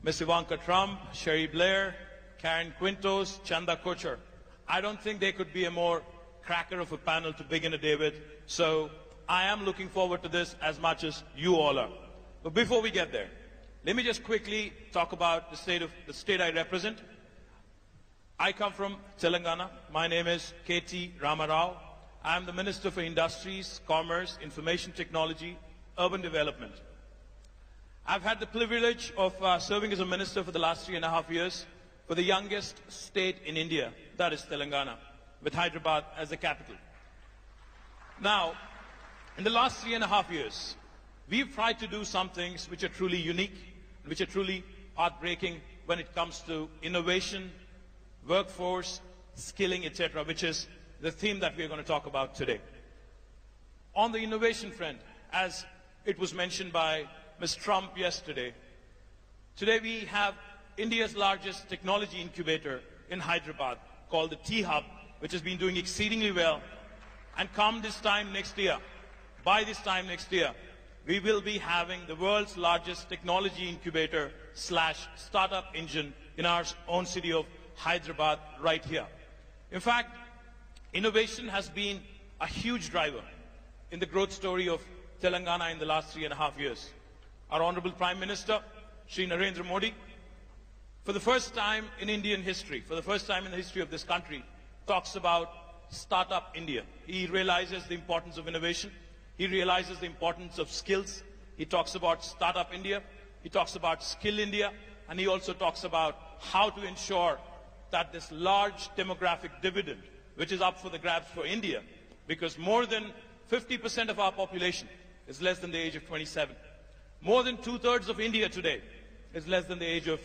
Miss Ivanka Trump, Sherry Blair, Karen Quintos, Chanda Kochar. I don't think there could be a more cracker of a panel to begin a day with. So I am looking forward to this as much as you all are. But before we get there, let me just quickly talk about the state I represent. I come from Telangana. My name is KT Ramarao. I am the Minister for Industries, Commerce, Information Technology, Urban Development. I've had the privilege of serving as a minister for the last 3.5 years for the youngest state in India, that is Telangana, with Hyderabad as the capital. Now, in the last 3.5 years, we've tried to do some things which are truly unique, which are truly path-breaking when it comes to innovation, workforce, skilling, etc., which is the theme that we're going to talk about today. On the innovation front, as it was mentioned by Ms. Trump yesterday, today we have India's largest technology incubator in Hyderabad called the T-Hub, which has been doing exceedingly well. And come this time next year, by this time next year, we will be having the world's largest technology incubator / startup engine in our own city of Hyderabad right here. In fact, innovation has been a huge driver in the growth story of Telangana in the last 3.5 years. Our Honorable Prime Minister, Shri Narendra Modi, for the first time in Indian history, for the first time in the history of this country, talks about Startup India. He realizes the importance of innovation. He realizes the importance of skills. He talks about Startup India. He talks about Skill India. And he also talks about how to ensure that this large demographic dividend, which is up for the grabs for India, because more than 50% of our population is less than the age of 27. More than 2/3 of India today is less than the age of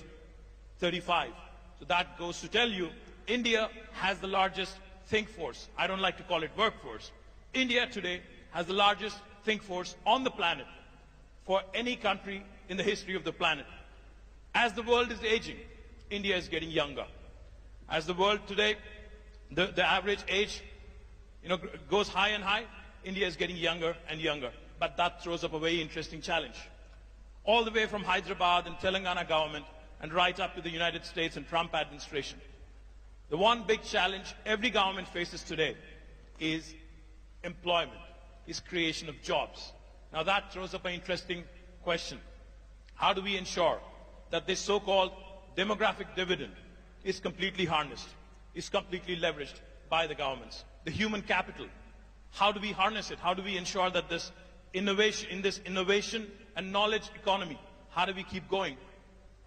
35. So that goes to tell you, India has the largest think force. I don't like to call it workforce. India today has the largest think force on the planet for any country in the history of the planet. As the world is aging, India is getting younger. As the world today, the average age goes high and high, India is getting younger and younger. But that throws up a very interesting challenge. All the way from Hyderabad and Telangana government and right up to the United States and Trump administration. The one big challenge every government faces today is employment, is creation of jobs. Now that throws up an interesting question. How do we ensure that this so-called demographic dividend is completely harnessed, is completely leveraged by the governments? The human capital, how do we harness it? How do we ensure that this innovation and knowledge economy, how do we keep going?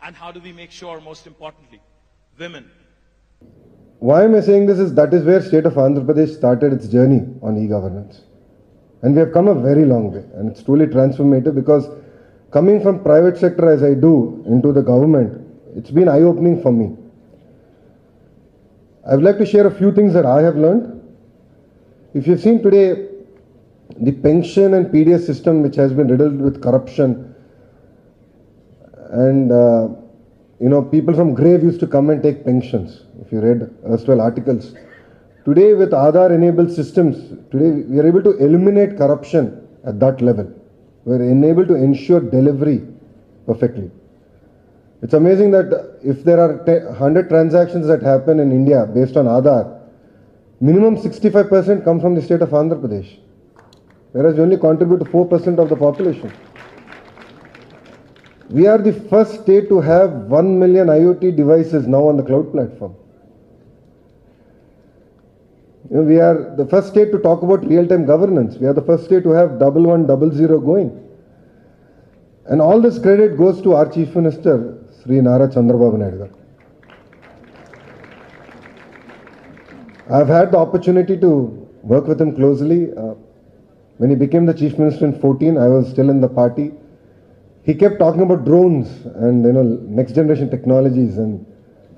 And how do we make sure, most importantly, women? Why am I saying this is that is where state of Andhra Pradesh started its journey on e-governance. And we have come a very long way, and it's truly transformative, because coming from private sector as I do into the government, it's been eye-opening for me. I would like to share a few things that I have learned. If you've seen today, the pension and PDS system, which has been riddled with corruption, and people from grave used to come and take pensions, if you read erstwhile articles. Today, with Aadhaar-enabled systems, today we are able to eliminate corruption at that level. We are enabled to ensure delivery perfectly. It's amazing that if there are 100 transactions that happen in India based on Aadhaar, minimum 65% come from the state of Andhra Pradesh, whereas we only contribute to 4% of the population. We are the first state to have 1 million IoT devices now on the cloud platform. We are the first state to talk about real-time governance. We are the first state to have 1100 going. And all this credit goes to our Chief Minister, Sri Nara Naidu. I've had the opportunity to work with him closely. When he became the Chief Minister in 2014, I was still in the party. He kept talking about drones and next generation technologies, and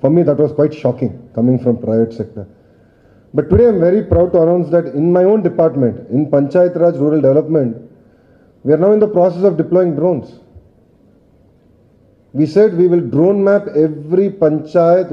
for me that was quite shocking coming from private sector. But today I'm very proud to announce that in my own department, in Panchayat Raj Rural Development, we are now in the process of deploying drones. We said we will drone map every panchayat